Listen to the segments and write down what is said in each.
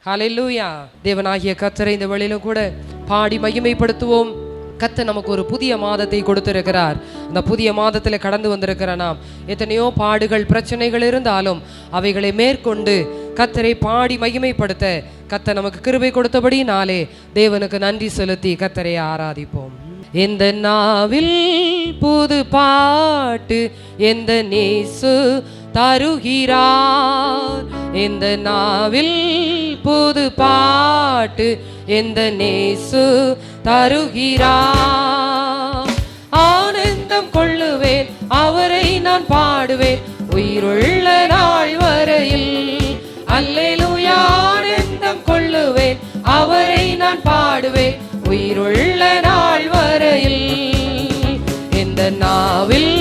ஹல்லேலூயா. தேவனாகிய கர்த்தரை இந்த வழியிலும் கூட பாடி மகிமைப்படுத்துவோம். கர்த்தர் நமக்கு ஒரு புதிய மாதத்தை கொடுத்திருக்கிறார். அந்த புதிய மாதத்தில் கடந்து வந்திருக்கிற நாம் எத்தனையோ பாடுகள் பிரச்சனைகள் இருந்தாலும் அவைகளை மேற்கொண்டு கர்த்தரை பாடி மகிமைப்படுத்த கர்த்தர் நமக்கு கிருபை கொடுத்தபடினாலே தேவனுக்கு நன்றி செலுத்தி கர்த்தரை ஆராதிப்போம். எந்த நாவில் புது பாட்டு எந்த நேசு தருகிறார். எந்த நாவில் புது பாட்டு எந்த நேசு தருகிறார். ஆனந்தம் கொள்ளுவேன் அவரை நான் பாடுவேன் உயிருள்ள நாள் வரையில். அல்லேலூயா. ஆனந்தம் கொள்ளுவேன் அவரை நான் பாடுவேன் உயிருள்ள நாள் வரையில். எந்த நாவில்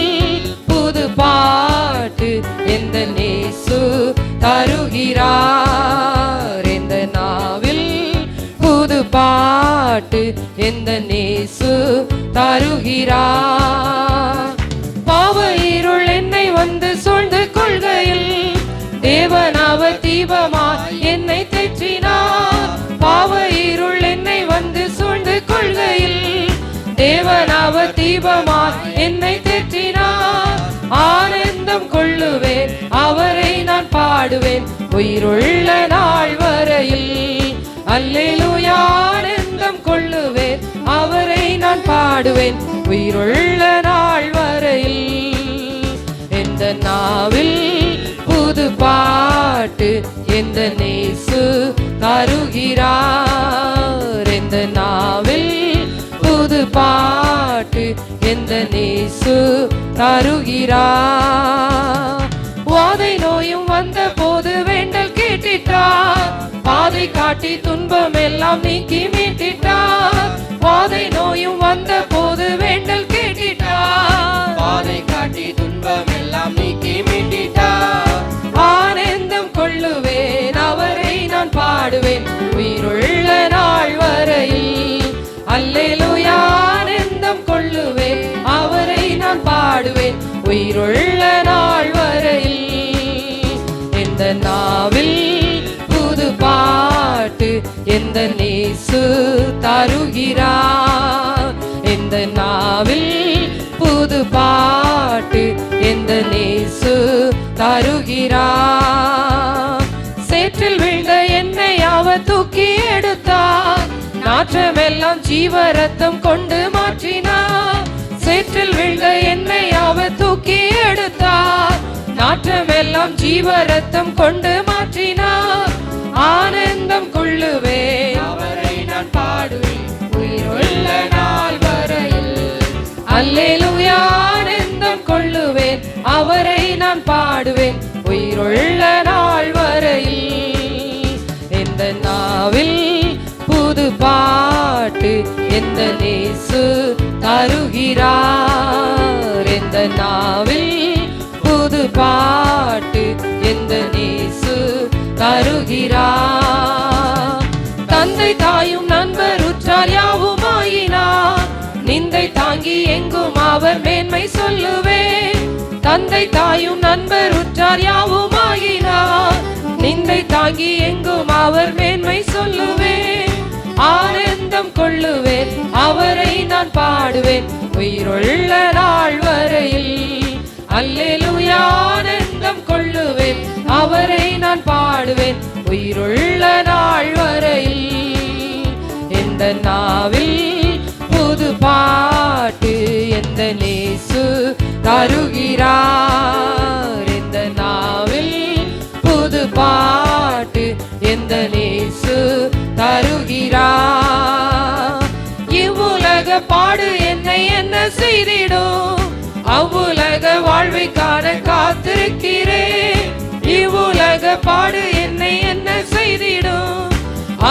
புது பாட்டு எந்த நேசு தருகிறார். எந்த நாவில் புது பாட்டு எந்த நேசு தருகிறார். பாவ இருள் என்னை வந்து சூழ்ந்து கொள்கையில் தேவன் அவர் தீபமாய் என்னை தேற்றினார். பாவ இருள் என்னை வந்து சூழ்ந்து கொள்கையில் தேவன் அவர் தீபமாய் என்னை தேற்றினார். ஆனந்தம் கொள்ளுவேன் அவரை நான் பாடுவேன் உயிருள்ள நாள் வரையில். அல்லேலூயா. ஆனந்தம் கொள்ளுவேன் அவரை நான் பாடுவேன் உயிருள்ள நாள் வரையில். எந்த நாவில் புது பாட்டு எந்த நேசு தருகிறார். எந்த நாவில் புது பாட்டு எந்த நேசு தருகிறார். வாதை நோயும் வந்த போது வேண்டல் கேட்டிட்டார். பாதை காட்டி துன்பம் எல்லாம் நீக்கி மீட்டிட்டார். வாதை நோயும் வந்த போது வேண்டல் கேட்டிட்டார். பாதை காட்டி துன்பம் எல்லாம் நீக்கி மீட்டிட்டார். ஆனந்தம் கொள்ளுவேன் அவரை நான் பாடுவேன் உயிருள்ள நாள் வரையில். அல்லேலூயா. ஆனந்தம் கொள்ளுவேன் அவரை நான் பாடுவேன் உயிருள்ள நாள் வரையில். எந்த நாவில் புது பாட்டு எந்த நேசு தருகிறார். எந்த நாவில் புது பாட்டு எந்த நேசு தருகிறார். சேற்றில் விழுந்த என்னை அவர் தூக்கி எடுத்தார். நாற்றமெல்லாம் ஜீவ ரத்தம் கொண்டு மாற்றினார். சேற்றில் விழுந்த என்னை அவர் தூக்கி எடுத்தார். நாற்றமெல்லாம் ஜீவ ரத்தம் கொண்டு மாற்றினார். ஆனந்தம் கொள்ளுவேன் அவரை நான் பாடுவேன் உயிருள்ள நாள் வரையில். அல்லேலூயா. ஆனந்தம் கொள்ளுவேன் அவரை நான் பாடுவேன் உயிருள்ள நாள் வரையில். எந்த நாவில் புது பாட்டு எந்த நேசு தருகிறார். எந்த நாவில் புது பாட்டு எந்த நேசு தருகிறார். தந்தை தாயும் நண்பர் உற்றார் யாவுமாயினார். நிந்தை தாங்கி எங்கும் அவர் மேன்மை சொல்லுவேன். தந்தை தாயும் நண்பர் உற்றார் யாவுமாயினார். நிந்தை தாங்கி எங்கும் அவர் மேன்மை சொல்லுவேன். ஆனந்தம் கொள்ளுவேன் அவரை நான் பாடுவேன் உயிருள்ள நாள் வரையில். அல்லேலூயா. ஆனந்தம் கொள்ளுவேன் அவரை நான் பாடுவேன் உயிருள்ள நாள் வரையில். எந்த நாவில் புது பாட்டு எந்த நேசு தருகிறார். எந்த நாவில் புது பாட்டு எந்த நேசு தருகிறார். இவ்வுலக பாடு என்னை என்ன செய்திடும். அவ்வுலக வாழ்வை காண காத்திருக்கிறேன். இவ்வுலக பாடு என்னை என்ன செய்திடும்.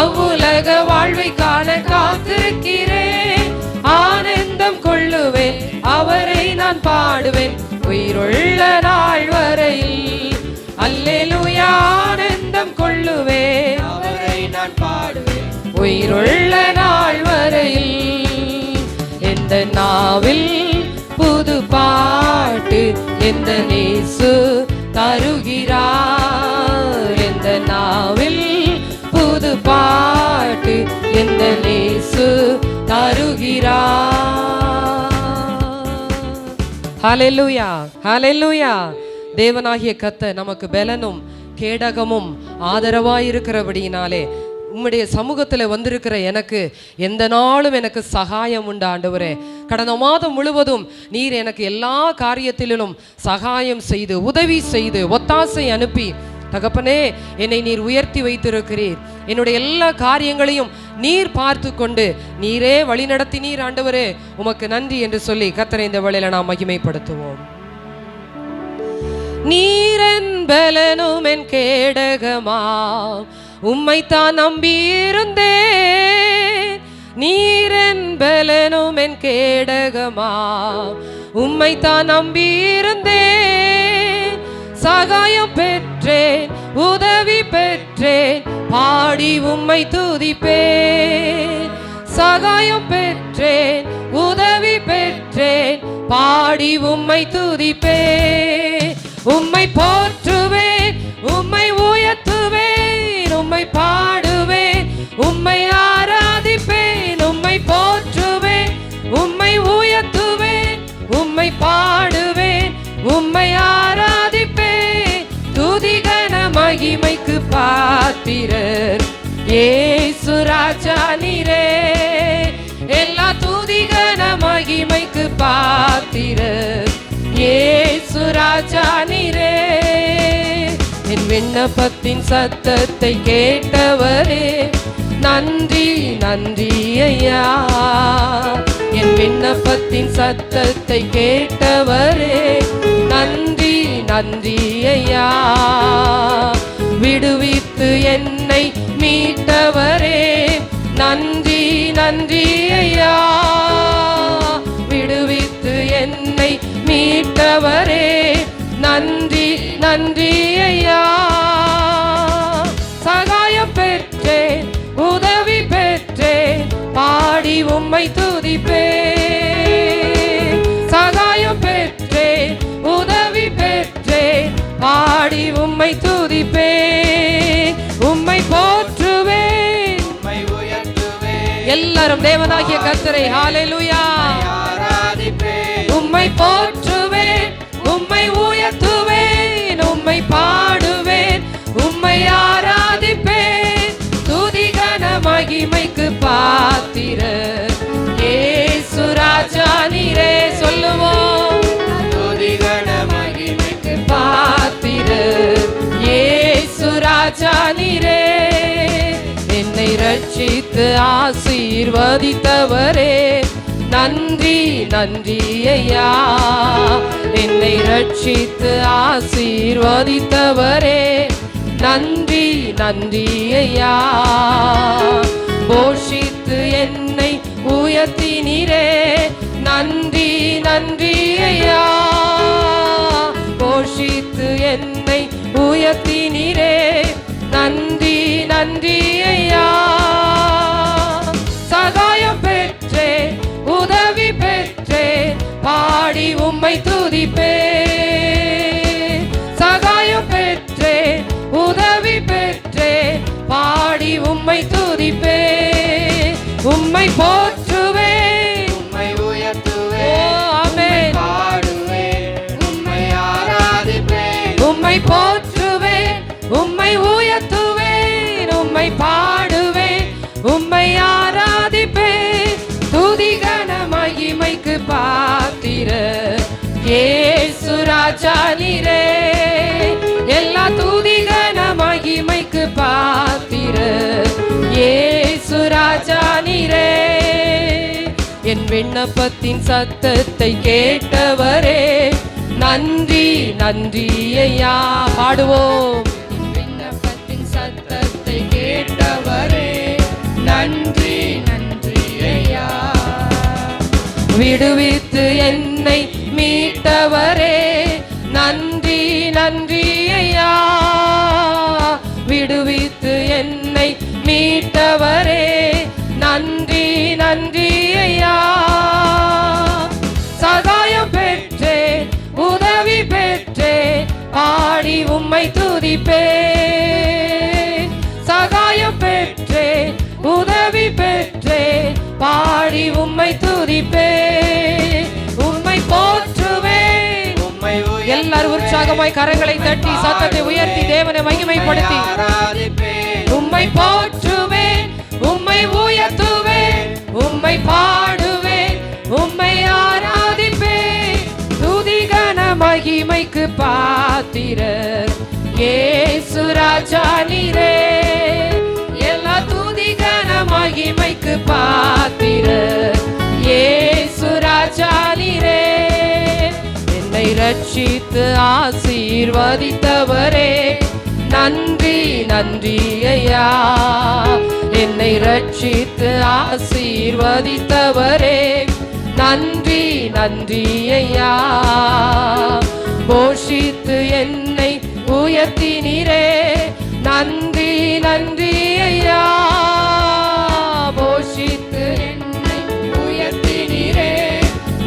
அவ்வுலக வாழ்வை காண காத்திருக்கிறேன். ஆனந்தம் கொள்ளுவேன் அவரை நான் பாடுவேன் உயிருள்ள நாள் வரையில். அல்லேலூயா. ஆனந்தம் கொள்ளுவேன் அவரை நான் பாடுவேன் உயிருள்ள நாள் வரையில். எந்த நாவில் புது பாட்டு எந்த நேசு தருகிறார். எந்த நாவில் புது எந்த நேசு தருகிறார். ஹல்லேலூயா, ஹல்லேலூயா. தேவனாகிய கர்த்தர் நமக்கு பலனும் கேடகமும் ஆதரவாயிருக்கிறபடியினாலே உம்முடைய சமூகத்தில் வந்திருக்கிற எனக்கு எந்த நாளும் எனக்கு சகாயம் உண்டு ஆண்டவரே. கடந்த மாதம் முழுவதும் நீர் எனக்கு எல்லா காரியத்திலும் சகாயம் செய்து உதவி செய்து ஒத்தாசை அனுப்பி தகப்பனே என்னை நீர் உயர்த்தி வைத்திருக்கிறீர். என்னுடைய எல்லா காரியங்களையும் நீர் பார்த்து கொண்டு நீரே வழி நடத்தினீர் ஆண்டவரே. உமக்கு நன்றி என்று சொல்லி கர்த்தரை இந்த வேளையில நாம் மகிமைப்படுத்துவோம். நீரன் பலனும் என் கேடகமா உம்மைத்தான் நம்பியிருந்தேன். நீரன் பலனும் என் கேடகமா உம்மைத்தான் நம்பியிருந்தேன். சகாயம் பெற்றேன் உதவி பெற்றேன் பாடி உம்மை துதிப்பேன். சகாயம் பெற்றேன் உதவி பெற்றேன் பாடி உம்மை துதிப்பேன். உம்மை போற்றுவேன் உம்மை உயர்த்துவேன் உம்மை பாடுவேன் உம்மை ஆராதிப்பேன். உம்மை போற்றுவேன் உம்மை உயர்த்துவேன் உம்மை பாடுவேன் உம்மை ஆராதிப்பேன். துதிகன மகிமைக்கு பாத்திரர் இயேசு ராஜா நீரே. எல்லா துதிகன மகிமைக்கு பாத்திரர் இயேசு ராஜா நீரே. என் விண்ணப்பத்தின் சத்தத்தை கேட்டவரே நன்றி நன்றி ஐயா. என் விண்ணப்பத்தின் சத்தத்தை கேட்டவரே நன்றி நன்றி ஐயா. விடுவித்து என்னை மீட்டவரே நன்றி நன்றி ஐயா. விடுவித்து என்னை மீட்டவரே நன்றி நன்றி ஐயா. சகாயம் பெற்றேன் உதவி பெற்றேன் பாடி உம்மை துதிப்பேன். சகாயம் பெற்றேன் உதவி பெற்றேன் பாடி உம்மை துதிப்பேன். உம்மை போற்றுவேன் உம்மை உயர்த்துவேன். எல்லாரும் தேவனாகிய கர்த்தரை ஹல்லேலூயா ஆராதிப்பேன். உம்மை போற்றுவேன் உம்மை உயர்த்துவேன் உம்மை பாடுவேன் உம்மை ஆராதிப்பேன். துதிகன மகிமைக்கு பாத்திரர் இயேசு ராஜா நீரே. சொல்லுவோம். துதிகன மகிமைக்கு பாத்திரர் இயேசு ராஜா நீரே. என்னை ரட்சித்து ஆசீர்வதித்தவரே நன்றி நன்றி ஐயா. என்னை ரட்சித்து ஆசீர்வதித்தவரே நன்றி நன்றி ஐயா. போஷித்து என்னை உயர்த்தினீரே நன்றி நன்றி ஐயா. போஷித்து என்னை உயர்த்தினீரே நன்றி நன்றி ஐயா. சகாயம் பெற்றேன் உதவி பெற்றேன் பாடி உம்மை துதிப்பேன். சகாயம் பெற்றேன் உதவி பெற்றேன் பாடி உம்மை துதிப்பேன். உம்மை போற்றுவேன் உம்மை உயர்த்துவேன் ஆமென் பாடுவேன் உம்மை ஆராதிப்பேன். உம்மை போற்றுவேன் உம்மை உயர்த்துவேன் உம்மை பாடுவேன் உம்மை ஆராதிப்பேன். துதிகன மகிமைக்கு பாத்திரர் இயேசு ராஜா நீரே. எல்லா துதிகன மகிமைக்கு பாத்திரர் இயேசு ராஜா நீரே. என் விண்ணப்பத்தின் சத்தத்தை கேட்டவரே நன்றி நன்றி ஐயா. பாடுவோம். என் விண்ணப்பத்தின் சத்தத்தை கேட்டவரே நன்றி நன்றி ஐயா. விடுவித்து என்னை மீட்டவரே நன்றி நன்றி ஐயா. விடுவித்து என்னை மீட்டவரே நன்றி நன்றி ஐயா. சகாயம் பெற்றேன் உதவி பெற்றேன் பாடி உம்மை துதிப்பேன். சகாயம் பெற்றேன் உதவி பெற்றேன் பாடி உம்மை துதிப்பேன், உம்மை போற்றுவேன். எல்லாரும் உற்சாகமாய் கரங்களை தட்டி சத்தத்தை உயர்த்தி தேவனை மகிமைப்படுத்தி உம்மை போற்றுவேன், உம்மை உயர்த்துவேன், உம்மை பாடுவேன், உம்மை ஆராதிப்பேன். துதிகன மகிமைக்கு பாத்திரர் இயேசு ராஜா நீரே. எல்லா துதிகன மகிமைக்கு பாத்திரர் இயேசு ராஜா நீரே. என்னை ரட்சித்து ஆசீர்வதித்தவரே நன்றி நன்றி ஐயா. என்னை ரட்சித்து ஆசீர்வதித்தவரே நன்றி நன்றி ஐயா. போஷித்து என்னை உயர்த்தினீரே நன்றி நன்றி ஐயா. போஷித்து என்னை உயர்த்தினீரே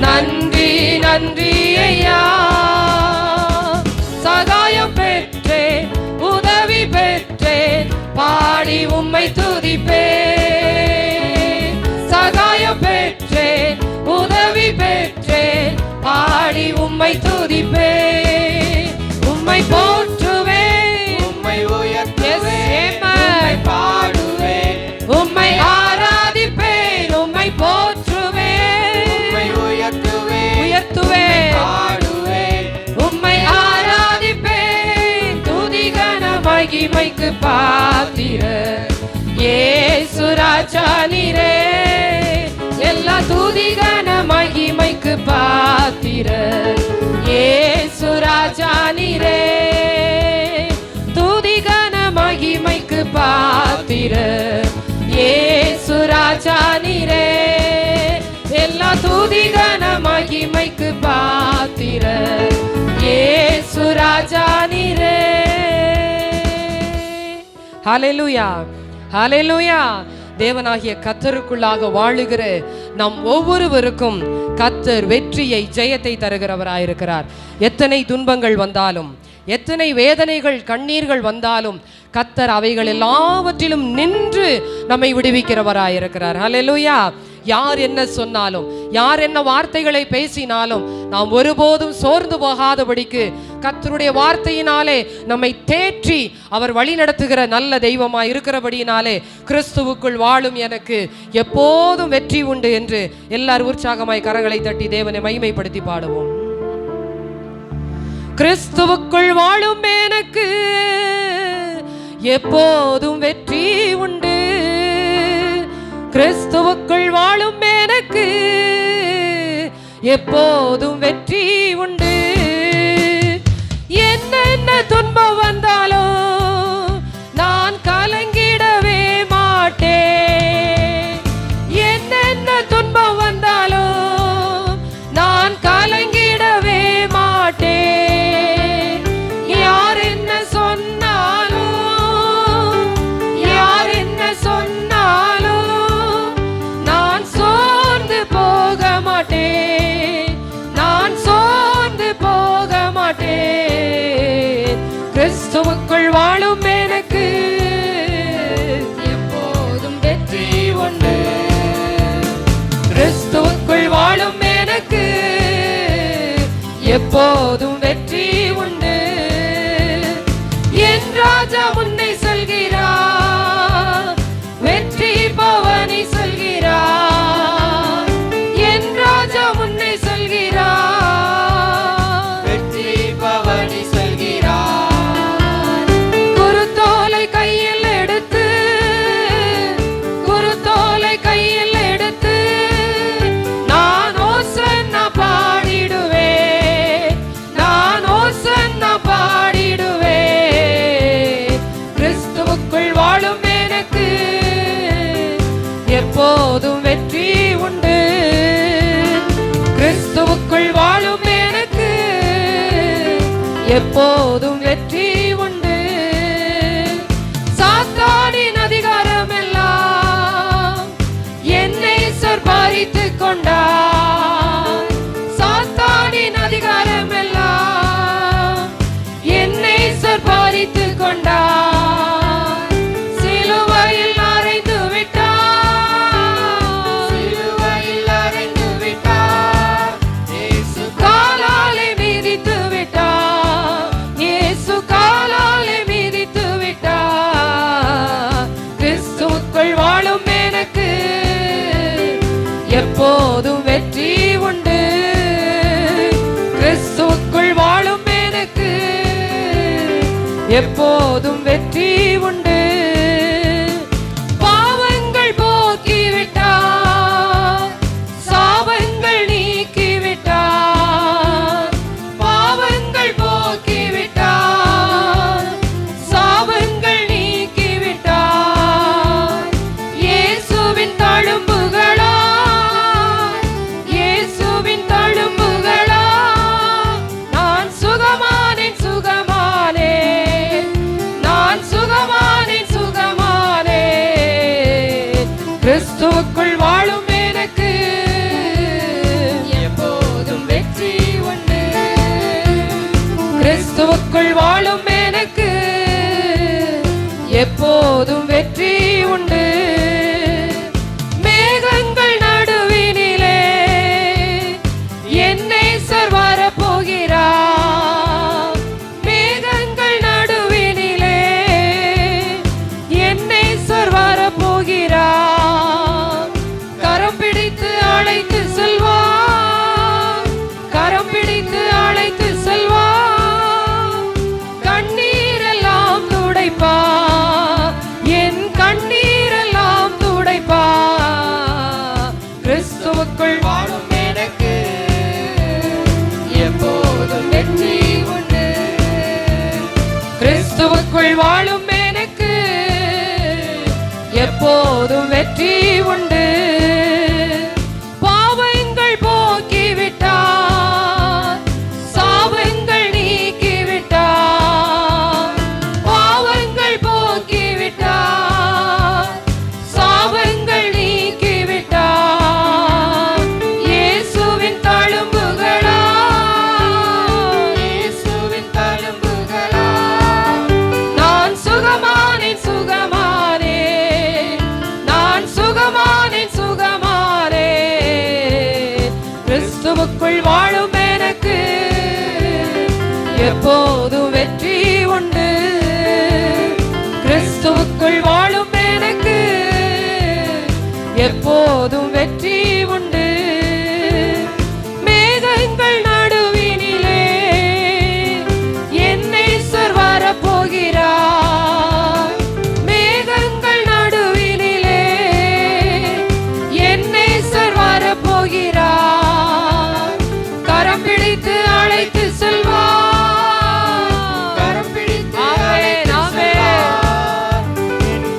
நன்றி நன்றி ஐயா. சகாயம் பெற்றேன், உதவி பெற்றேன், பாடி உம்மை துதிப்பேன். சகாயம் பெற்றேன், உதவி பெற்றேன், பாடி உம்மை துதிப்பேன். உம்மை போற்றுவேன், உம்மை உயர்த்துவேன், உம்மை பாடுவேன், உம்மை ஆராதிப்பேன். உம்மை போற்றுவேன், உம்மை உயர்த்துவேன், பாடுவேன், உம்மை ஆராதிப்பேன். துதிகன மகிமைக்கு பாத்திரர் இயேசு ராஜா நீரே. எல்லா துதிகன மகிமைக்கு பாத்திரர் இயேசு ராஜா நீரே. துதிகன மகிமைக்கு பாத்திரர் இயேசு ராஜா நீரே. எல்லா துதிகன மகிமைக்கு பாத்திரர் இயேசு ராஜா நீரே. ஹல்லேலூயா ஹல்லேலூயா. தேவனாகிய கர்த்தருக்குள்ளாக வாழுகிற நம் ஒவ்வொருவருக்கும் கர்த்தர் வெற்றியை ஜெயத்தை தருகிறவராயிருக்கிறார். எத்தனை துன்பங்கள் வந்தாலும், எத்தனை வேதனைகள் கண்ணீர்கள் வந்தாலும் கர்த்தர் அவைகள் எல்லாவற்றிலும் நின்று நம்மை விடுவிக்கிறவராயிருக்கிறார். ஹல்லேலூயா. யார் என்ன சொன்னாலும், யார் என்ன வார்த்தைகளை பேசினாலும் நாம் ஒருபோதும் சோர்ந்து போகாதபடிக்கு கர்த்தருடைய வார்த்தையினாலே நம்மை தேற்றி அவர் வழி நடத்துகிற நல்ல தெய்வமாய் இருக்கிறபடியினாலே கிறிஸ்துவுக்குள் வாழும் எனக்கு எப்போதும் வெற்றி உண்டு என்று எல்லாரும் உற்சாகமாய் கரங்களை தட்டி தேவனை மகிமைப்படுத்தி பாடுவோம். கிறிஸ்துவுக்குள் வாழும் எனக்கு எப்போதும் வெற்றி உண்டு. கிறிஸ்துவுக்குள் வாழும் எனக்கு எப்போதும் வெற்றி உண்டு. என்னென்ன துன்பம் வந்தாலும் நான் கலங்கிடவே மாட்டேன். என்னென்ன துன்பம் வந்தாலும் நான் கலங்கிடவே மாட்டேன். யார் என்ன சொன்னாலும், யார் என்ன சொன்னாலும் நான் சோர்ந்து போக மாட்டேன், நான் சோர்ந்து போக மாட்டேன். கிறிஸ்துவுக்குள் வாழும் எனக்கு எப்போதும் வெற்றி உண்டு. கிறிஸ்துவுக்குள் வாழும் எனக்கு எப்போதும் வெற்றி உண்டு. என் ராஜா முன்னை சொல்கிறார், வெற்றி பவனி சொல்கிறார். என் ராஜா முன்னை சொல்கிறார், வெற்றி பவனி சொல்கிறார். குருத்தோலை கையில் எடுத்து, குருத்தோலை கையில் எடுத்து நான் ஓசன்னா பாடிடுவேன், நான் ஓசன்னா பாடிடுவேன். கிறிஸ்துவுக்குள் வாழும் எனக்கு எப்போதும் வெற்றி உண்டு. கிறிஸ்துவுக்குள் வாழும் எனக்கு எப்போதும் வெற்றி உண்டு. சாத்தானின் அதிகாரம் எல்லாம் என்னை பறித்துக் கொண்டார். சாத்தானின் அதிகாரம் எல்லாம் என்னை பறித்துக் கொண்டார். சிலுவையில் அறைந்து விட்டார், எப்போதும் வெற்றி உண்டு. பாவங்கள் போக்கிவிட்டார், சாபங்கள் நீக்கிவிட்டார். பாவங்கள் போக்கிவிட்டார், சாபங்கள் நீக்கிவிட்டார். இயேசுவின் தழும்புகளா, இயேசுவின் தழும்புகளா, நான் சுகமானேன் சுகமானேன், நான் சுகமானேன் சுகமானேன். கிறிஸ்துவுக்குள் வாழும் எனக்கு எப்போதும் வெற்றி உண்டு. கிறிஸ்துவுக்குள் வாழும் எனக்கு எப்போதும் வெற்றி உண்டு. மேகங்கள் நடுவினிலே என்னை சர்வர போகிறார். மேகங்கள் நடுவினிலே என்னை சர்வர போகிறார். கரம் பிடித்து அழைத்து செல்வார், கரம் பிடித்து அழைத்து செல்வார். கண்ணீரெல்லாம் துடைப்பார், என் கண்ணீரெல்லாம் துடைப்பார். கிறிஸ்துவுக்குள் வாழும் எனக்கு எப்போதும் வெற்றி உண்டு. கிறிஸ்துவுக்குள் வாழும் எனக்கு எப்போதும் வெற்றி உண்டு. பாவங்கள் போக்கிவிட்டார், சாபங்கள் நீக்கிவிட்டார். பாவங்கள் போக்கிவிட்டார், சாபங்கள் நீக்கிவிட்டார். இயேசுவின் தழும்புகளா, இயேசுவின் தழும்புகளா, நான் சுகமானேன் சுகமானேன், நான் சுகமானேன் சுகமானேன். கிறிஸ்துவுக்குள் வாழும் எனக்கு எப்போதும் வெற்றி உண்டு. கிறிஸ்துவுக்குள் வாழும் எனக்கு எப்போதும் வெற்றி உண்டு. மேகங்கள் நடுவினிலே என்னை சர்வர போகிறார். மேகங்கள் நடுவினிலே என்னை சர்வர போகிறார். கரம் பிடித்து அழைத்து செல்வார், கரம் பிடித்து அழைத்து செல்வார்.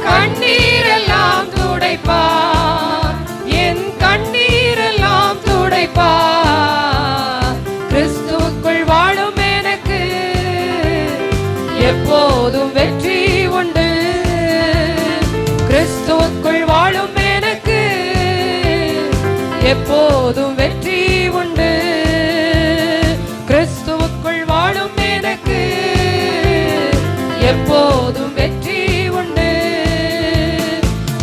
கண்ணீரெல்லாம் துடைப்பார், என் கண்ணீரெல்லாம் துடைப்பார். கிறிஸ்துவுக்குள் வாழும் எனக்கு எப்போதும் வெற்றி உண்டு. கிறிஸ்துவுக்குள் வாழும் எனக்கு எப்போதும் வெற்றி உண்டு. கிறிஸ்துவுக்குள் வாழும் எனக்கு எப்போதும் வெற்றி உண்டு.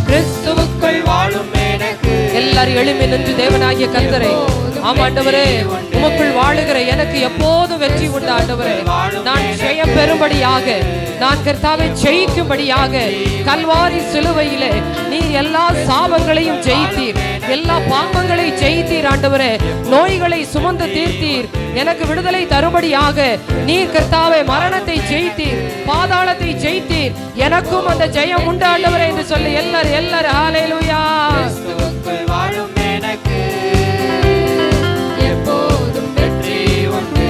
கிறிஸ்துவுக்குள் வாழும் எனக்கு. எல்லாரும் எழும்பி நின்று தேவனாகிய கர்த்தரை, ஆம் ஆண்டவரே, உமக்குள் வாழுகிற எனக்கு எப்போதும் வெற்றி உண்டு ஆண்டவரே. நான் ஜெயம் பெறும்படியாக, நான் கர்த்தாவை ஜெயிக்கும்படியாக கல்வாரி சிலுவையிலே நீர் எல்லா சாபங்களையும் ஜெயித்தீர், எல்லா பாவங்களையும் ஜெயித்தீர் ஆண்டவரே. நோய்களை சுமந்து தீர்த்தீர். எனக்கு விடுதலை தரும்படியாக நீர் கர்த்தாவே மரணத்தை ஜெயித்தீர், பாதாளத்தை ஜெயித்தீர். எனக்கும் அந்த ஜெயம் உண்டு ஆண்டவரே என்று சொல்லி எல்லாரும் ஹல்லேலூயா. கிறிஸ்துவுக்குள் வாழும் எனக்கு எப்போதும் வெற்றி உண்டு.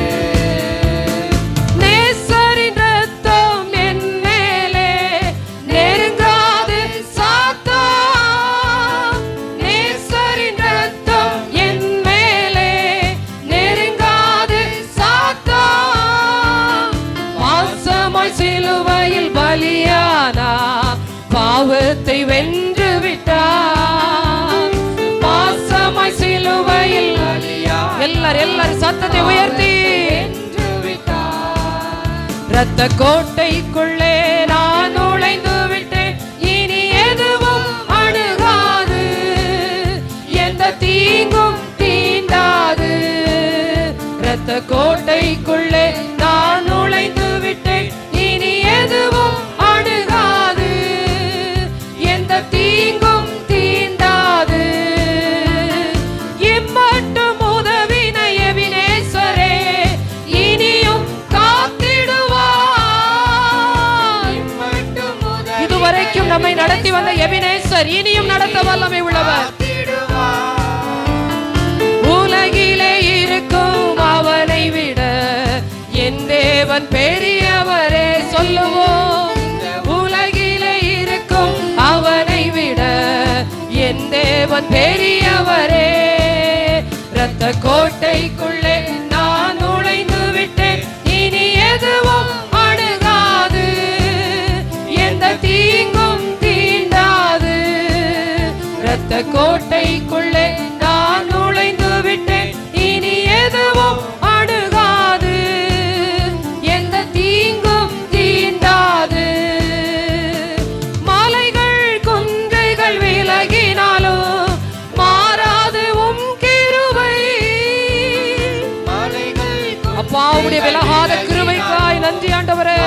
நேசரின் ரத்தம் என் மேலே நெருங்காது சாத்தான். நேசரின் ரத்தம் என் மேலே நெருங்காது சாத்தான். மாசமாய் சிலுவையில் பலியானா, பாவத்தை வென்று விட்டார். மாசமாய் சிலுவையில் எல்லாரும் சத்தத்தை உயர்த்தி இரத்த கோட்டைக்குள்ளே நான் நுழைந்து விட்டேன். இனி எதுவும் அணுகாது, எந்த தீங்கும் தீண்டாது. இரத்த கோட்டைக்குள்ளே நான் நுழைந்து விட்டேன். இனி எதுவும் அணுகாது, எந்த தீங்கும் தீண்டாது. இம்மட்டும் உதவின எபினேசரே இனியும் காத்திடுவார். கர்த்தர் இனியும் நடத்த வல்லமை உள்ளவர். உலகிலே இருக்கும் அவனை விட என் தேவன் பெரியவரே. சொல்லுவோம், உலகிலே இருக்கும் அவனை விட என் தேவன் பெரியவரே. இரத்த கோட்டைக்குள்ளே நான் நுழைந்து விட்டேன், இனி எதுவும் அணுகாது, எந்த தீங்கும் தீண்டாது. இரத்த கோட்டைக்குள்ளே நான் நுழைந்து விட்டேன், இனி எதுவும் அணுகாது, எந்த தீங்கும் தீண்டாது. மலைகள் குன்றைகள் விலகினாலும் மாறாது உம் கிருபை. அப்பா, உம்முடைய விலகாத கிருபைக்காய் நன்றி ஆண்டவரே.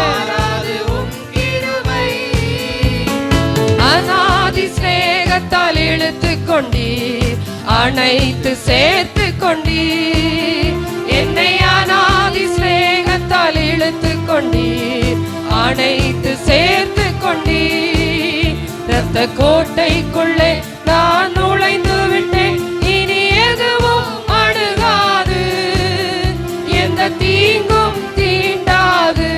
அநாதி சிநேகத்தால் இழுத்து கொண்டீர், அனைத்து சேர்த்து கொண்டீர். என்னை அநாதி சிநேகத்தால் இழுத்து கொண்டீர், அனைத்து சேர்த்து கொண்டீர். இரத்த கோட்டைக்குள்ளே நான் நுழைந்து விட்டேன், இனி எதுவும் அணுகாது, எந்த தீங்கும் தீண்டாது.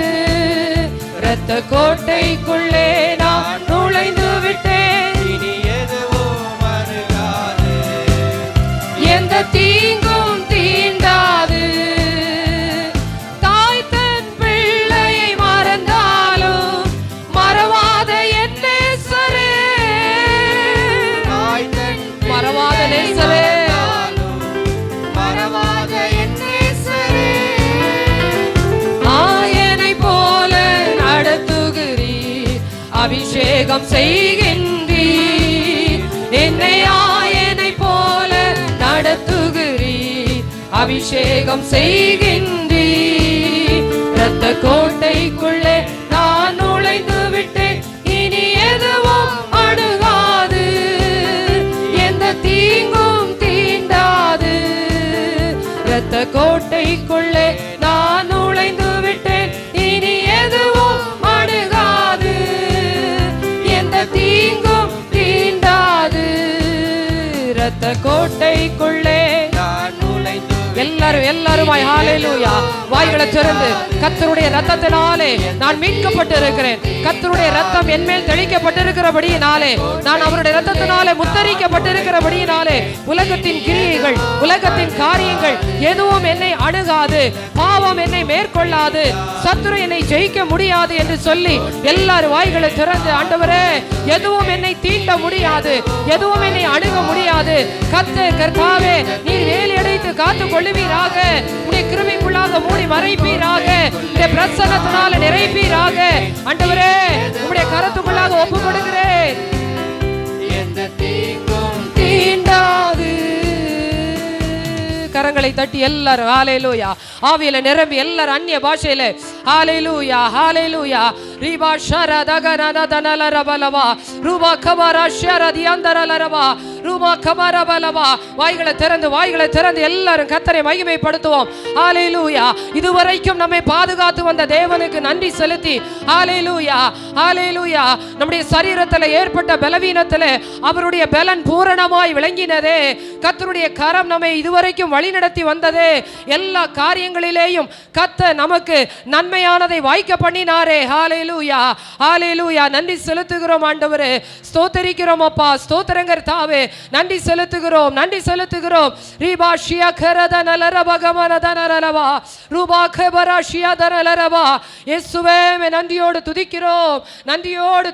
இரத்த கோட்டைக்குள்ளே நான் நுழைந்து விட்டேன், இனி எதுவும் அணுகாது, எந்த தீங்கும் தீண்டாது. தாய் தன் பிள்ளையை மறந்தாலும் மறவாத என் நேசரே. தாய் தன் மறவாத நேசரே, மறவாத என் நேசரே. ஆயனை போல நடத்துகிறீர், அபிஷேகம் செய்கின்றீர். என்னை ஆயனை போல நடத்துகிறீர், அபிஷேகம் செய்கின்றீர். இரத்த கோட்டைக்குள்ளே நான் நுழைந்து விட்டேன், இனி எதுவும் அணுகாது, எந்த தீங்கும் தீண்டாது. இரத்த கோட்டைக்குள்ளே நான் நுழைந்து விட்டேன், இனி எதுவும் அணுகாது, எந்த தீங்கும் தீண்டாது. இரத்த கோட்டைக்குள்ளே நான் நுழைந்து எல்லாருமாய் ஹalleluya வாய்களை திறந்து, கர்த்தருடைய இரத்தத்தினாலே நான் மீட்கப்பட்டு இருக்கிறேன், கர்த்தருடைய இரத்தம் என் மேல் தெளிக்கப்பட்டிருக்கிறபடியினாலே, நான் அவருடைய இரத்தத்தினாலே முத்தரிக்கப்பட்டிருக்கிறபடியினாலே உலகத்தின் கிரியைகள், உலகத்தின் காரியங்கள் எதுவும் என்னை அணுகாது, பாவம் என்னை மேற்கொள்ளாது, சத்துரு என்னை ஜெயிக்க முடியாது என்று சொல்லி எல்லாரும் வாய்களை திறந்து, ஆண்டவரே எதுவும் என்னை தீண்ட முடியாது, எதுவும் என்னை அணுக முடியாது. கர்த்தாவே, நீர் வேலி அடைத்து காத்து கொள்ளுவீராக, உடைய கிருபைக்குள்ளாக மூடி மறைப்பீராக, உடைய பிரசன்னத்தினால நிறைப்பீராக. ஆண்டவரே, உடைய கரத்துக்குள்ளாக ஒப்பு கொடுக்கிறேன், எந்த தீங்கும் தீண்டாது. கரங்களை தட்டி எல்லாரும் ஹalleluya ஆவியில நிரம்பி எல்லாரும் அந்நிய பாஷையில ஹalleluya ஹalleluya ரிபா ஷரதகனதனலரபலவா ரூபா கபரா ஷரதியந்தரலரவா ரூபா கபரபலவா. வாய்களை திறந்து எல்லாரும் கர்த்தரை மகிமைப்படுத்துவோம். ஹalleluya இதுவரைக்கும் நம்மை பாதுகாத்து வந்த தேவனுக்கு நன்றி செலுத்தி ஹalleluya ஹalleluya நம்முடைய சரீரத்தில் ஏற்பட்ட பலவீனத்தில் அவருடைய பலன் பூரணமாய் விளங்கினதே, கர்த்தருடைய கரம் நம்மை இதுவரைக்கும் வழிநடத்தி வந்ததே, எல்லா காரியங்களிலேயும் கர்த்தர் நமக்கு நன்மையானதை வாய்க்க பண்ணினாரே. ஹalleluya ஹalleluya நன்றி செலுத்துகிறோம் ஆண்டவரே, ஸ்தோத்திரிக்கிறோம் அப்பா, ஸ்தோத்திரங்கர் தாவே, நன்றி செலுத்துகிறோம் ரீபா ஷியா கரதனலரபகமனதனலரவா ரூபா கபரா ஷியா தனலரவா. இயேசுவே நன்றியோடு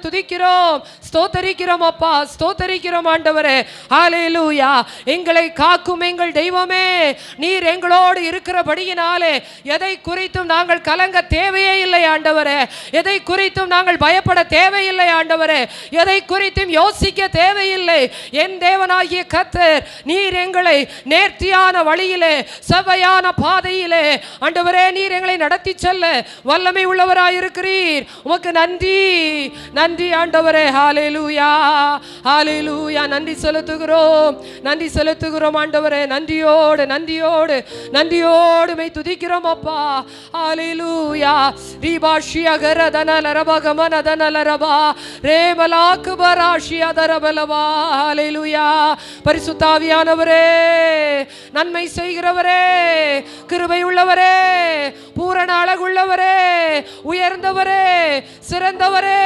துதிக்கிறோம், ஸ்தோத்திரிக்கிறோம் அப்பா, ஸ்தோத்திரிக்கிறோம் ஆண்டவரே. ஹalleluya எங்களை காக்கும் எங்கள் தெய்வமே, நீர் எங்களோடு இருக்கிறபடியினாலே எதை குறித்தும் நாங்கள் கலங்க தேவையே இல்லை ஆண்டவரே, எதை குறித்தும் நாங்கள் பயப்பட தேவையில்லை ஆண்டவரே, எதை குறித்தும் யோசிக்க தேவையில்லை. என் தேவனாகிய கர்த்தர் நீர் எங்களை நேர்த்தியான வழியிலே, செவ்வையான பாதையிலே ஆண்டவரே நீர் எங்களை நடத்தி செல்ல வல்லமை உள்ளவராயிருக்கிறீர். உமக்கு நன்றி ஆண்டவரே. ஹalleluya ஹalleluya நன்றி செலுத்துகிறோம் ஆண்டவரே, நன்றியோடு மை துதிக்கிறோம் அப்பா. ஹalleluya ரிபா ஷியா கரதன ரபகமனதனலரபா ரேமலாக்கு பராஷி அதரபலவா. ஹல்லேலூயா. பரிசுத்த ஆவியானவரே, நன்மை செய்கிறவரே, கிருபை உள்ளவரே, பூரண அழகுள்ளவரே, உயர்ந்தவரே, சிறந்தவரே,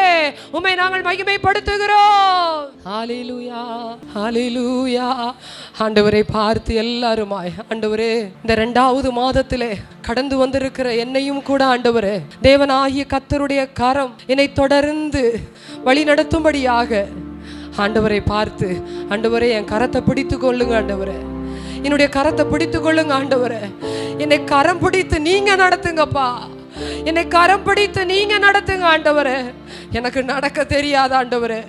உம்மை நாங்கள் மகிமைப்படுத்துகிறோம். ஹல்லேலூயா, ஹல்லேலூயா. ஆண்டவரை பார்த்து எல்லாருமாய், ஆண்டவரே, இந்த 2வது மாதத்திலே கடந்து வந்திருக்கிற என்னையும் கூட ஆண்டவரே, தேவனாகிய கர்த்தருடைய கரம் என்னை தொடர்ந்து வழி நடத்தும்படியாக ஆண்டவரை பார்த்து, ஆண்டவரே என் கரத்தை பிடித்து கொள்ளுங்க ஆண்டவரே, என்னுடைய கரத்தை பிடித்து கொள்ளுங்க ஆண்டவரே, என்னை கரம் பிடித்து நீங்க நடத்துங்கப்பா, என்னை கரம் பிடித்து நீங்க நடத்துங்க ஆண்டவரே. எனக்கு நடக்க தெரியாத ஆண்டவரே,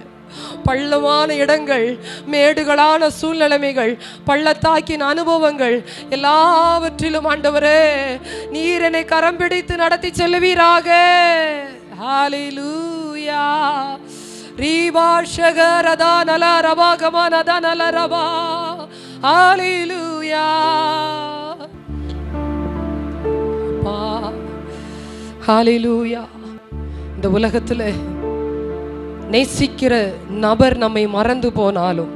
பள்ளமான இடங்கள், மேடுகளான சூழ்நிலைமைகள், பள்ளத்தாக்கின் அனுபவங்கள் எல்லாவற்றிலும் ஆண்டவரே நீர் என்னை கரம் பிடித்து நடத்தி செல்லுவீராக. ஹல்லேலூயா. ரீபாஷகரதா நலரபா கமனதா நலரபா. ஹல்லேலூயா. ஹல்லேலூயா. இந்த உலகத்தில் நேசிக்கிற நபர் நம்மை மறந்து போனாலும்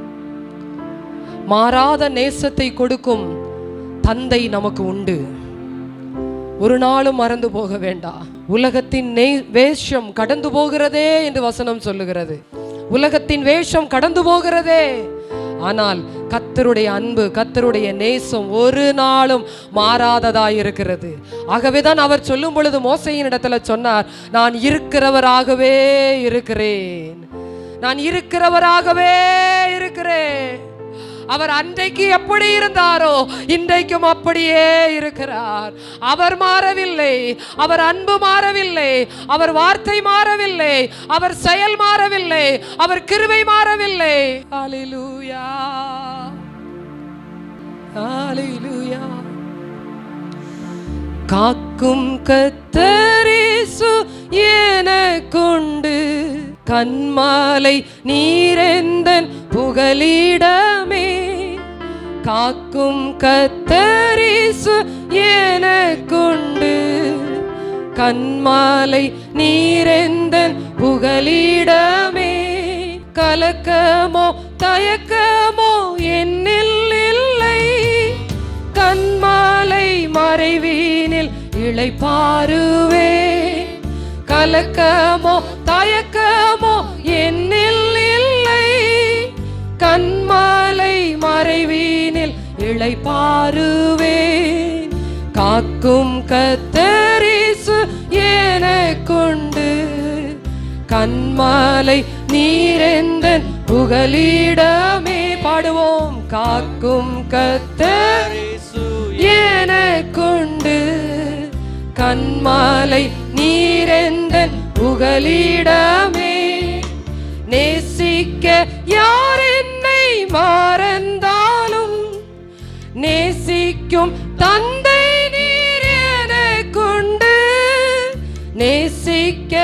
மாறாத நேசத்தை கொடுக்கும் தந்தை நமக்கு உண்டு. ஒரு நாளும் மறந்து போக வேண்டாம். உலகத்தின் வேஷம் கடந்து போகிறதே என்று வசனம் சொல்லுகிறது. உலகத்தின் வேஷம் கடந்து போகிறதே, ஆனால் கர்த்தருடைய அன்பு, கர்த்தருடைய நேசம் ஒரு நாளும் மாறாததாய் இருக்கிறது. ஆகவேதான் அவர் சொல்லும் பொழுது மோசேயின் இடத்துல சொன்னார், நான் இருக்கிறவராகவே இருக்கிறேன், நான் இருக்கிறவராகவே இருக்கிறேன். அவர் அன்றைக்கு எப்படி இருந்தாரோ இன்றைக்கும் அப்படியே இருக்கிறார். அவர் மாறவில்லை, அவர் அன்பு மாறவில்லை, அவர் வார்த்தை மாறவில்லை, அவர் செயல் மாறவில்லை, அவர் கிருபை மாறவில்லை. ஹல்லேலூயா, ஹல்லேலூயா. காக்கும் கர்த்தர் இயேசு எனக்குண்டு, கன்மாலை நீரெந்தன் புகலிடமே. காக்கும் கர்த்தர் இயேசு எனக்குண்டு, கன்மாலை நீரெந்தன் புகலிடமே. கலக்கமோ தயக்கமோ என்னில் இல்லை, கன்மாலை மறைவீனில் இளைப்பாறுவே. கலக்கமோ தயக்கமோ என்னில் இல்லை, கன்மாலை மறைவீனில் இளைப்பாறுவேன். காக்கும் கர்த்தர் இயேசு எனக்குண்டு, கன்மாலை நீரெந்தன் புகலிடமே. பாடுவோம். காக்கும் கர்த்தர் இயேசு எனக்குண்டு, கன்மாலை நீரெந்தன் புகலிடமே. நேசிக்க யார் என்னை மறந்தாலும், நேசிக்கும் தந்தை நீர் எனக்குண்டு. நேசிக்க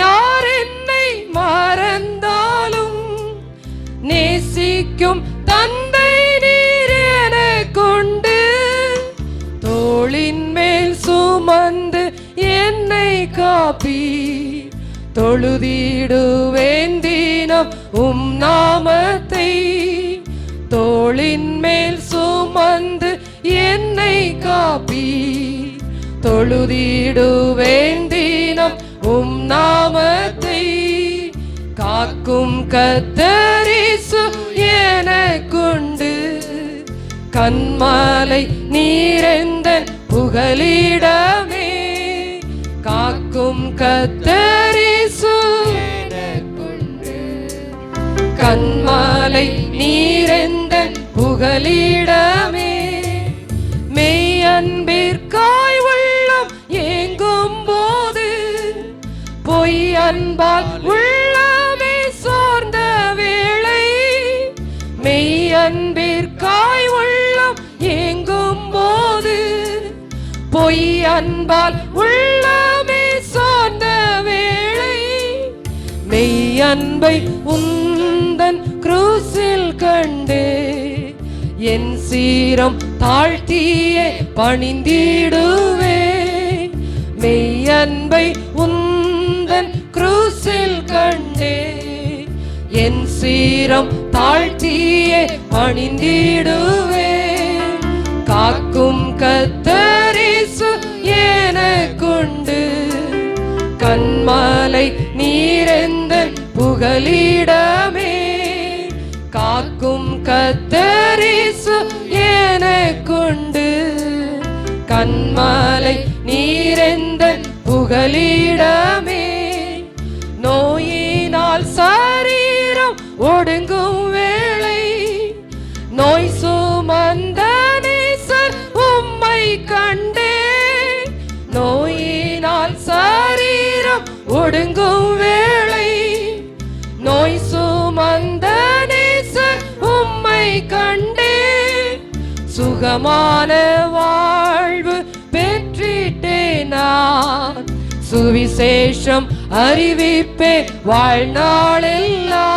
யார் என்னை மறந்தாலும், நேசிக்கும் தந்தை நீர் எனக்குண்டு. தோளின் மேல் சுமந்து என்னை காப்பி, தொழுதிடுவேன் தினம் உம் நாமத்தை. தோளின் மேல் சுமந்து என்னை காப்பி, தொழுதிடுவேன் தினம் உம் நாமத்தை. காக்கும் கர்த்தர் இயேசு எனக்குண்டு, கன்மாலை நீரெந்தன் புகலிடமே. காக்கும் கர்த்தர் இயேசு எனக்குண்டு, கன்மாலை நீரெந்தன் புகலிடமே. மெய் அன்பிற்காய் உள்ளம் ஏங்கும் போது, பொய் அன்பால் உள்ளமே சோர்ந்த வேளை. மெய் அன்பிற்காய் உள்ளம் ஏங்கும் போது, பொய் அன்பால் உள்ளமே சோர்ந்த வேளை. மெய் அன்பை உந்தன் கிரூசில் கண்டு, என் சீரம் தாழ்த்தியே பணிந்திடுவே. மெய் அன்பை உந்தன் சிரம் தாழ்த்தியே பணிந்திடுவேன். காக்கும் கர்த்தரேசு எனக்குண்டு. கன்மலை நீரெந்தன் புகலிடமே. காக்கும் கர்த்தரேசு எனக்குண்டு. கன்மலை நீரெந்தன் புகலிடமே. நோயினால் சரீரம் ஒடுங்கும் வேளை நோய் சுமந்த நேசர் உம்மை கண்டே. நோயினால் சரீரம் ஒடுங்கும் வேளை நோய் சுமந்த நேசர் உம்மை கண்டே. சுகமான வாழ்வு பெற்றிட்டேன் நான். சுவிசேஷம் அறிவிப்பே வாழ்நாளெல்லாம்.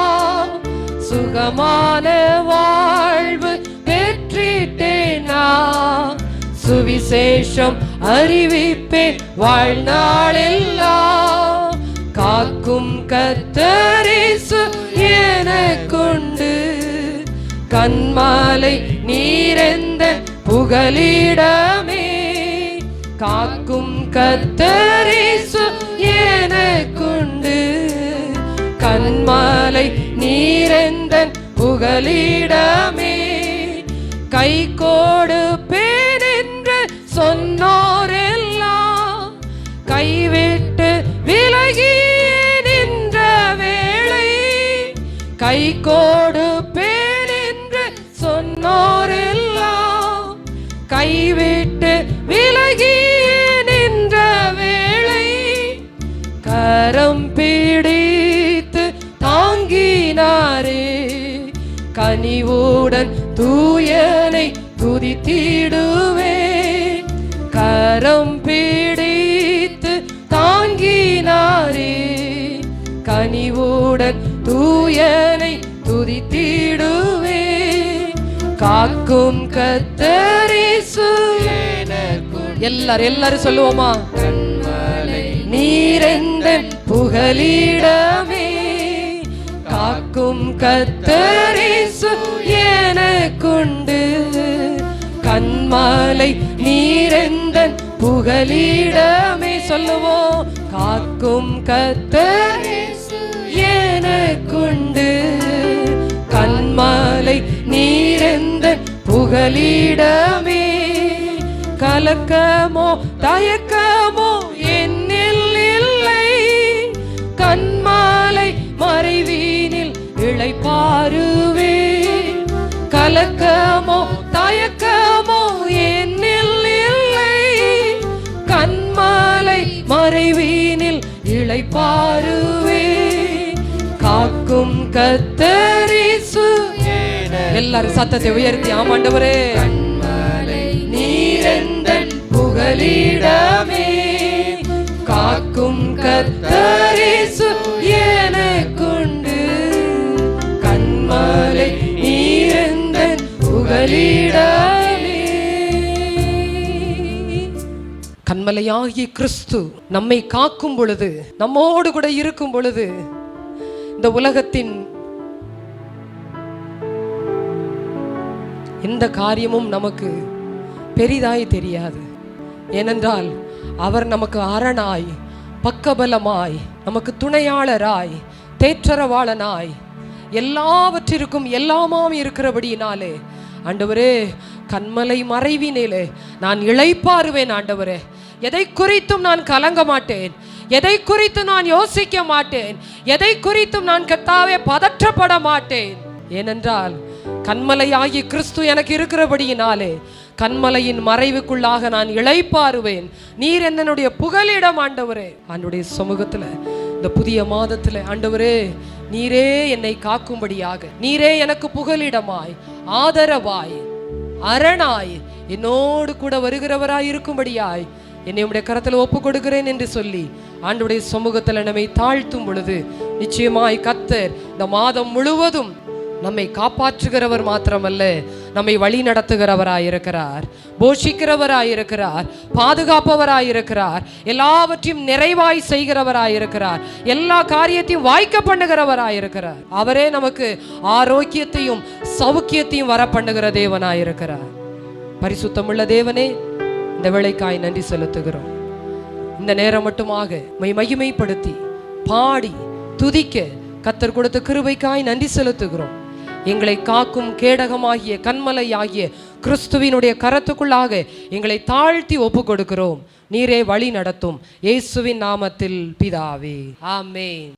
சுகமான வாழ்வு பெற்றிட்டேன் நான். சுவிசேஷம் அறிவிப்பே வாழ்நாளெல்லாம். காக்கும் கர்த்தரேசு எனக்குண்டு. கன்மலை நீரெந்தன் புகலிடமே. காக்கும் கர்த்தரேசு எனக்குண்டு. கன்மலை நீரெந்தன் புகலிடமே. கை கொடுப்பேன் என்று சொன்னோரெல்லாம் கைவிட்டு விலகி நின்ற வேளை. கை கொடுப்பேன் என்று சொன்னோரெல்லாம் கைவிட்டு விலகி நின்ற வேளை. கரம் பிடித்து தாங்கினாரே. கனிவுடன் தூயனை துதித்திடுவேன். கரம் பிடித்து தாங்கினாரே. கனிவுடன் தூயனை துதித்திடுவேன். காக்கும் கர்த்தரேசு எனக்குண்டு. எல்லாரும் சொல்லுவோமா? கன்மலை நீரெந்தன் புகலிடமே. காக்கும் கர்த்தரேசு எனக்குண்டு. கன்மலை நீரெந்தன் புகலிடமே. சொல்லுவோம். காக்கும் கர்த்தரேசு எனக்குண்டு. கன்மலை நீரெந்தன் புகலிடமே. கலக்கமோ தயக்கமோ என்னில் இல்லை. கன்மலை மறைவீனில் இளைப்பாறுவேன். கலக்கமோ தயக்கமோ என்னில் இல்லை. கன்மலை மறைவீனில் இளைப்பாறுவேன். காக்கும் கர்த்தரேசு. எல்லாரும் சத்தத்தை உயர்த்தி ஆமாண்டவரே. கன்மலை நீரெந்தன் புகலிடமே. காக்கும் கர்த்தரேசு எனக்குண்டு. கன்மலை நீரெந்தன் புகலிடமே. கன்மலையாகிய கிறிஸ்து நம்மை காக்கும் பொழுது, நம்மோடு கூட இருக்கும் பொழுது, இந்த உலகத்தின் எந்த காரியமும் நமக்கு பெரிதாய் தெரியாது. ஏனென்றால் அவர் நமக்கு அரணாய், பக்கபலமாய், நமக்கு துணையாளராய், தேற்றரவாளனாய், எல்லாவற்றிற்கும் எல்லாமாம் இருக்கிறபடியினாலே ஆண்டவரே, கன்மலை மறைவினிலே நான் இளைப்பாறுவேன். ஆண்டவரே, எதை குறித்தும் நான் கலங்க மாட்டேன். எதை குறித்து நான் யோசிக்க மாட்டேன். எதை குறித்தும் நான் கர்த்தாவே பதற்றப்பட மாட்டேன். ஏனென்றால் கன்மலையாகி கிறிஸ்து எனக்கு இருக்கிறபடியினாலே கன்மலையின் மறைவுக்குள்ளாக நான் இளைப்பாறுவேன். நீர் என்னுடைய புகலிடம் ஆண்டவரே. ஆண்டவருடைய சமூகத்துல இந்த புதிய மாதத்துல ஆண்டவரே, நீரே என்னை காக்கும்படியாக, நீரே எனக்கு புகலிடமாய், ஆதரவாய், அரணாய், என்னோடு கூட வருகிறவராய் இருக்கும்படியாய் என்னை உடைய கரத்தில் ஒப்பு கொடுக்கிறேன் என்று சொல்லி ஆண்டவருடைய சமூகத்தில் நம்மை தாழ்த்தும் பொழுது நிச்சயமாய் கர்த்தர் இந்த மாதம் முழுவதும் நம்மை காப்பாற்றுகிறவர் மாத்திரமல்ல, நம்மை வழி நடத்துகிறவராயிருக்கிறார், போஷிக்கிறவராயிருக்கிறார், பாதுகாப்பவராயிருக்கிறார், எல்லாவற்றையும் நிறைவாய் செய்கிறவராயிருக்கிறார், எல்லா காரியத்தையும் வாய்க்க பண்ணுகிறவராயிருக்கிறார். அவரே நமக்கு ஆரோக்கியத்தையும் சௌக்கியத்தையும் வர பண்ணுகிற தேவனாயிருக்கிறார். பரிசுத்தமுள்ள தேவனே, இந்த வேளைக்காய் நன்றி செலுத்துகிறோம். இந்த நேரம் மட்டுமாக மகிமைப்படுத்தி பாடி துதிக்க கர்த்தர் கொடுத்த கிருபைக்காய் நன்றி செலுத்துகிறோம். எங்களை காக்கும் கேடகமாகிய கன்மலையாகிய கிறிஸ்துவினுடைய கரத்துக்குள்ளாக எங்களை தாழ்த்தி ஒப்பு கொடுக்கிறோம். நீரே வழி நடத்தும். இயேசுவின் நாமத்தில் பிதாவே, ஆமென்.